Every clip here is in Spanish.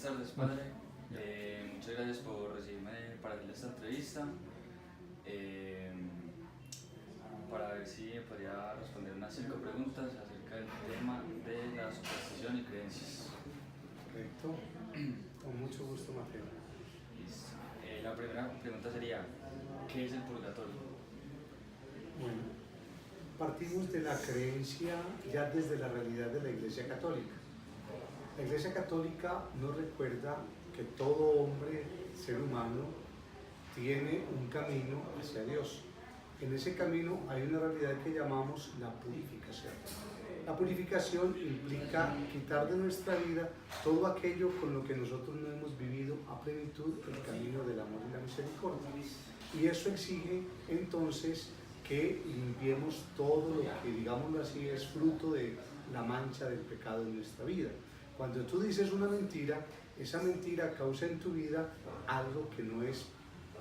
Buenas tardes, padre. Muchas gracias por recibirme para hacer esta entrevista. Eh, para ver si me podría responder unas 5 preguntas acerca del tema de la superstición y creencias. Correcto. Con mucho gusto, Mateo. Listo. La primera pregunta sería, ¿qué es el purgatorio? Bueno, partimos de la creencia ya desde la realidad de la Iglesia Católica. La Iglesia Católica nos recuerda que todo hombre, ser humano, tiene un camino hacia Dios. En ese camino hay una realidad que llamamos la purificación. La purificación implica quitar de nuestra vida todo aquello con lo que nosotros no hemos vivido a plenitud el camino del amor y la misericordia. Y eso exige entonces que limpiemos todo lo que, digámoslo así, es fruto de la mancha del pecado en nuestra vida. Cuando tú dices una mentira, esa mentira causa en tu vida algo que no es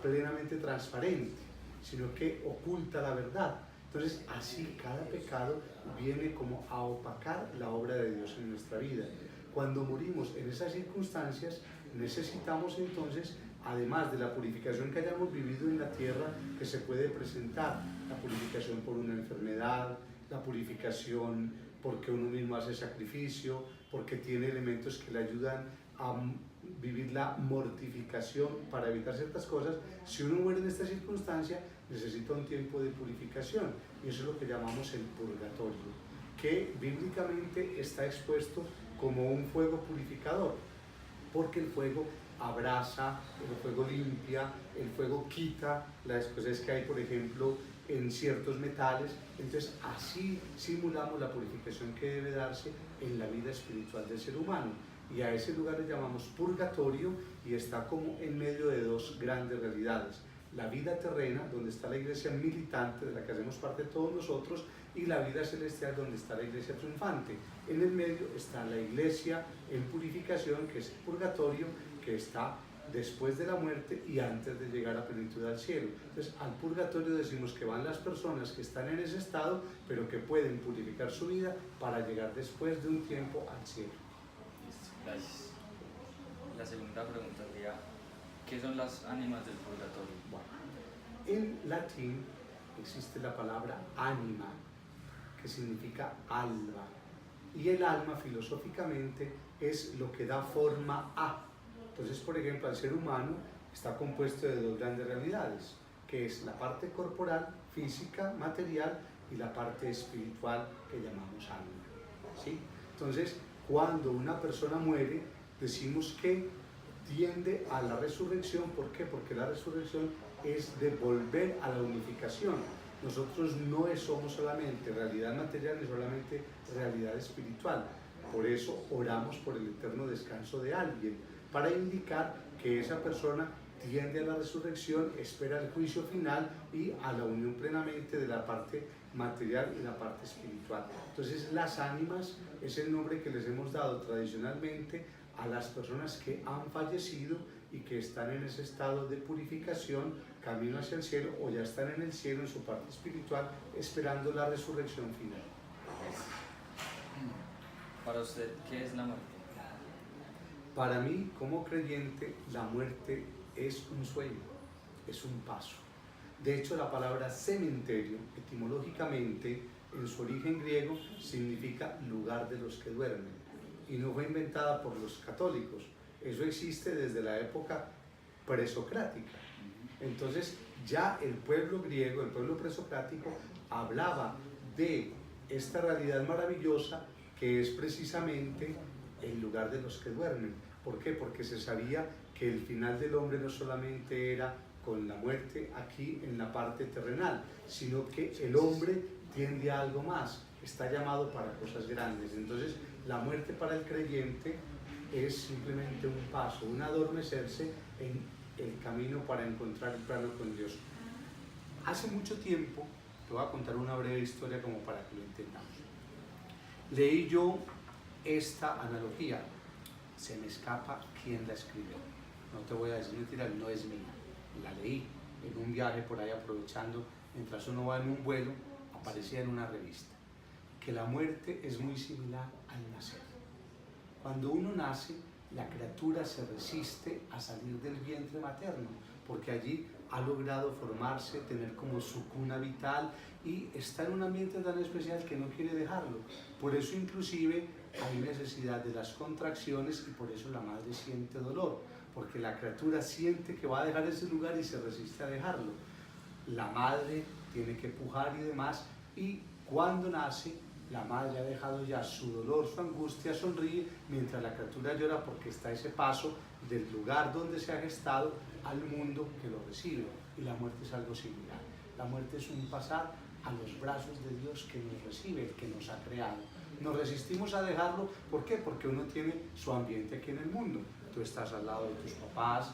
plenamente transparente, sino que oculta la verdad. Entonces, así cada pecado viene como a opacar la obra de Dios en nuestra vida. Cuando morimos en esas circunstancias, necesitamos entonces, además de la purificación que hayamos vivido en la tierra, que se puede presentar, la purificación por una enfermedad, la purificación porque uno mismo hace sacrificio, porque tiene elementos que le ayudan a vivir la mortificación para evitar ciertas cosas. Si uno muere en esta circunstancia, necesita un tiempo de purificación, y eso es lo que llamamos el purgatorio, que bíblicamente está expuesto como un fuego purificador, porque el fuego abraza, el fuego limpia, el fuego quita las cosas que hay, por ejemplo, en ciertos metales. Entonces así simulamos la purificación que debe darse en la vida espiritual del ser humano, y a ese lugar le llamamos purgatorio, y está como en medio de dos grandes realidades: la vida terrena, donde está la iglesia militante, de la que hacemos parte todos nosotros, y la vida celestial, donde está la iglesia triunfante. En el medio está la iglesia en purificación, que es el purgatorio, que está después de la muerte y antes de llegar a plenitud al cielo. Entonces, al purgatorio decimos que van las personas que están en ese estado, pero que pueden purificar su vida para llegar después de un tiempo al cielo. Listo, gracias. La segunda pregunta sería, ¿qué son las ánimas del purgatorio? Bueno, en latín existe la palabra ánima, que significa alma, y el alma filosóficamente es lo que da forma a. Entonces, por ejemplo, el ser humano está compuesto de dos grandes realidades, que es la parte corporal, física, material, y la parte espiritual, que llamamos alma, ¿sí? Entonces, cuando una persona muere, decimos que tiende a la resurrección. ¿Por qué? Porque la resurrección es de volver a la unificación. Nosotros no somos solamente realidad material ni solamente realidad espiritual. Por eso oramos por el eterno descanso de alguien, para indicar que esa persona tiende a la resurrección, espera el juicio final y a la unión plenamente de la parte material y la parte espiritual. Entonces, las ánimas es el nombre que les hemos dado tradicionalmente a las personas que han fallecido y que están en ese estado de purificación, camino hacia el cielo, o ya están en el cielo en su parte espiritual, esperando la resurrección final. Para usted, ¿qué es la muerte? Para mí, como creyente, la muerte es un sueño, es un paso. De hecho, la palabra cementerio, etimológicamente, en su origen griego, significa lugar de los que duermen, y no fue inventada por los católicos. Eso existe desde la época presocrática. Entonces, ya el pueblo griego, el pueblo presocrático, hablaba de esta realidad maravillosa que es precisamente el lugar de los que duermen. ¿Por qué? Porque se sabía que el final del hombre no solamente era con la muerte aquí en la parte terrenal, sino que el hombre tiende a algo más, está llamado para cosas grandes. Entonces, la muerte para el creyente es simplemente un paso, un adormecerse en el camino para encontrar el plano con Dios. Hace mucho tiempo, te voy a contar una breve historia como para que lo entendamos. Leí yo esta analogía, se me escapa quién la escribió, no te voy a decir mentira, no es mía, la leí en un viaje por ahí, aprovechando, mientras uno va en un vuelo, aparecía en una revista, que la muerte es muy similar al nacer. Cuando uno nace, la criatura se resiste a salir del vientre materno, porque allí ha logrado formarse, tener como su cuna vital y está en un ambiente tan especial que no quiere dejarlo. Por eso inclusive hay necesidad de las contracciones y por eso la madre siente dolor, porque la criatura siente que va a dejar ese lugar y se resiste a dejarlo. La madre tiene que pujar y demás, y cuando nace, la madre ha dejado ya su dolor, su angustia, sonríe, mientras la criatura llora porque está ese paso del lugar donde se ha gestado al mundo que lo recibe. Y la muerte es algo similar. La muerte es un pasar a los brazos de Dios que nos recibe, el que nos ha creado. Nos resistimos a dejarlo, ¿por qué? Porque uno tiene su ambiente aquí en el mundo. Tú estás al lado de tus papás,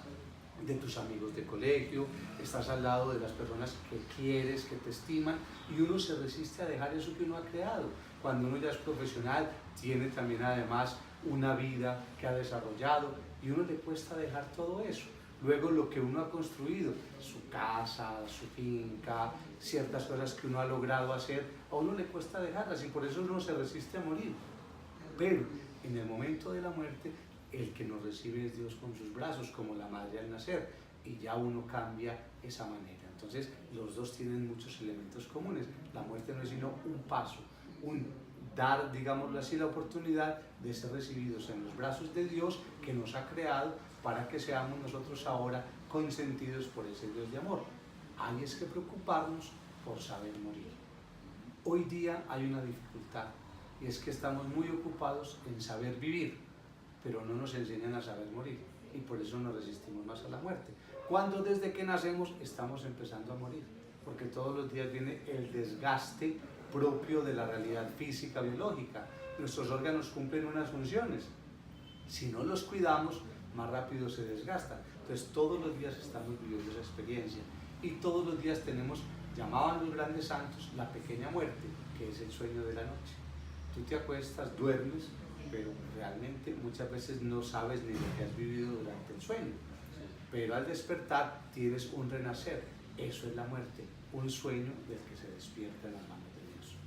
de tus amigos de colegio, estás al lado de las personas que quieres, que te estiman, y uno se resiste a dejar eso que uno ha creado. Cuando uno ya es profesional, tiene también además una vida que ha desarrollado y uno le cuesta dejar todo eso. Luego lo que uno ha construido, su casa, su finca, ciertas cosas que uno ha logrado hacer, a uno le cuesta dejarlas y por eso uno se resiste a morir. Pero en el momento de la muerte, el que nos recibe es Dios con sus brazos, como la madre al nacer, y ya uno cambia esa manera. Entonces, los dos tienen muchos elementos comunes. La muerte no es sino un paso, un dar, digámoslo así, la oportunidad de ser recibidos en los brazos de Dios que nos ha creado para que seamos nosotros ahora consentidos por ese Dios de amor. Hay es que preocuparnos por saber morir. Hoy día hay una dificultad y es que estamos muy ocupados en saber vivir, pero no nos enseñan a saber morir y por eso nos resistimos más a la muerte. Cuando desde que nacemos estamos empezando a morir, porque todos los días viene el desgaste propio de la realidad física, biológica. Nuestros órganos cumplen unas funciones. Si no los cuidamos, más rápido se desgastan. Entonces todos los días estamos viviendo esa experiencia y todos los días tenemos, llamaban los grandes santos, la pequeña muerte, que es el sueño de la noche. Tú te acuestas, duermes, pero realmente muchas veces no sabes ni lo que has vivido durante el sueño. Pero al despertar tienes un renacer. Eso es la muerte, un sueño del que se despierta en las manos de Dios.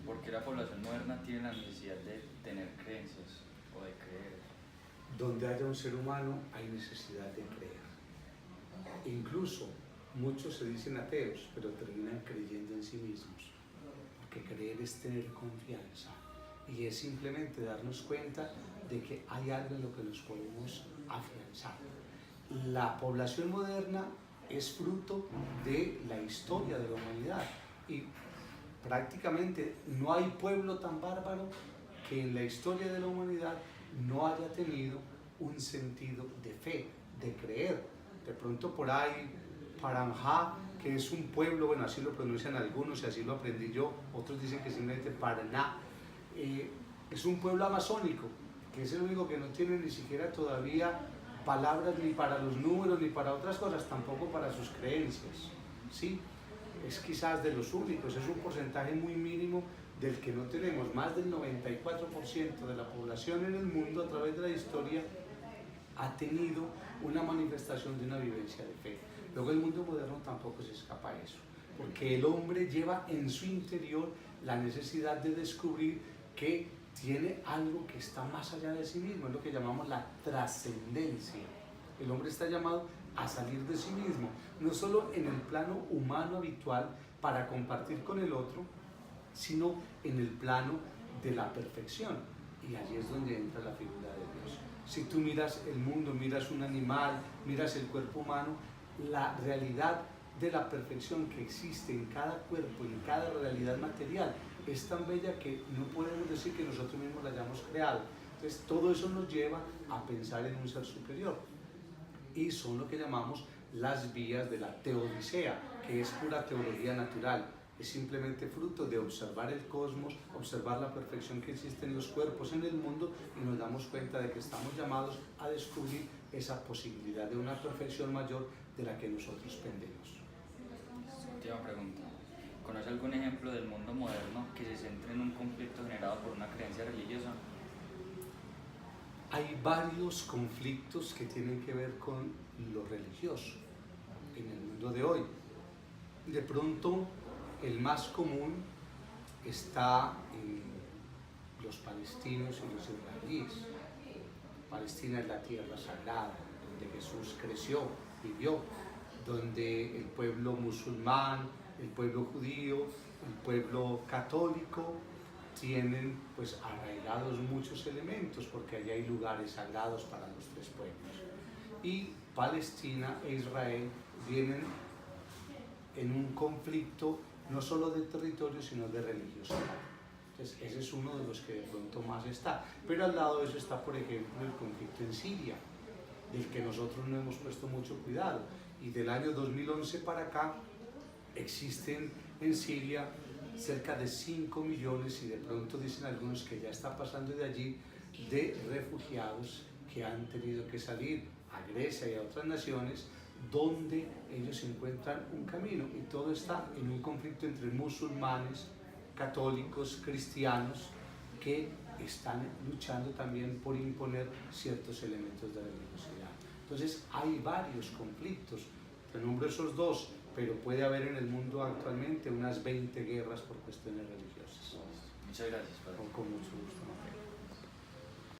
¿Por qué la población moderna tiene la necesidad de tener creencias o de creer? Donde haya un ser humano hay necesidad de creer. Incluso muchos se dicen ateos, pero terminan creyendo en sí mismos. Porque creer es tener confianza y es simplemente darnos cuenta de que hay algo en lo que nos podemos afianzar. La población moderna es fruto de la historia de la humanidad y prácticamente no hay pueblo tan bárbaro que en la historia de la humanidad no haya tenido un sentido de fe, de creer. De pronto por ahí, Paranjá, que es un pueblo, bueno, así lo pronuncian algunos y así lo aprendí yo, otros dicen que simplemente Paraná, es un pueblo amazónico, que es el único que no tiene ni siquiera todavía palabras ni para los números ni para otras cosas, tampoco para sus creencias, ¿sí? Es quizás de los únicos, es un porcentaje muy mínimo del que no tenemos. Más del 94% de la población en el mundo a través de la historia ha tenido una manifestación de una vivencia de fe. Luego el mundo moderno tampoco se escapa a eso, porque el hombre lleva en su interior la necesidad de descubrir que tiene algo que está más allá de sí mismo, es lo que llamamos la trascendencia. El hombre está llamado a salir de sí mismo, no solo en el plano humano habitual para compartir con el otro, sino en el plano de la perfección. Y allí es donde entra la figura de Dios. Si tú miras el mundo, miras un animal, miras el cuerpo humano, la realidad de la perfección que existe en cada cuerpo, en cada realidad material, es tan bella que no podemos decir que nosotros mismos la hayamos creado. Entonces todo eso nos lleva a pensar en un ser superior. Y son lo que llamamos las vías de la teodicea, que es pura teología natural. Es simplemente fruto de observar el cosmos, observar la perfección que existe en los cuerpos, en el mundo, y nos damos cuenta de que estamos llamados a descubrir esa posibilidad de una perfección mayor de la que nosotros pendemos. Última pregunta. ¿Conoce algún ejemplo del mundo moderno que se centre en un conflicto generado por una creencia religiosa? Hay varios conflictos que tienen que ver con lo religioso en el mundo de hoy. De pronto, el más común está los palestinos y los israelíes. Palestina es la tierra sagrada, donde Jesús creció, vivió, donde el pueblo musulmán, el pueblo judío, el pueblo católico tienen pues arraigados muchos elementos, porque allá hay lugares sagrados para los tres pueblos. Y Palestina e Israel vienen en un conflicto no solo de territorio, sino de religiosidad. Entonces, ese es uno de los que de pronto más está. Pero al lado de eso está, por ejemplo, el conflicto en Siria, del que nosotros no hemos puesto mucho cuidado. Y del año 2011 para acá existen en Siria cerca de 5 millones, y de pronto dicen algunos que ya está pasando de allí, de refugiados que han tenido que salir a Grecia y a otras naciones, donde ellos encuentran un camino, y todo está en un conflicto entre musulmanes, católicos, cristianos, que están luchando también por imponer ciertos elementos de religiosidad. Entonces hay varios conflictos, te nombro esos dos, pero puede haber en el mundo actualmente unas 20 guerras por cuestiones religiosas. Muchas gracias, padre. Con mucho gusto.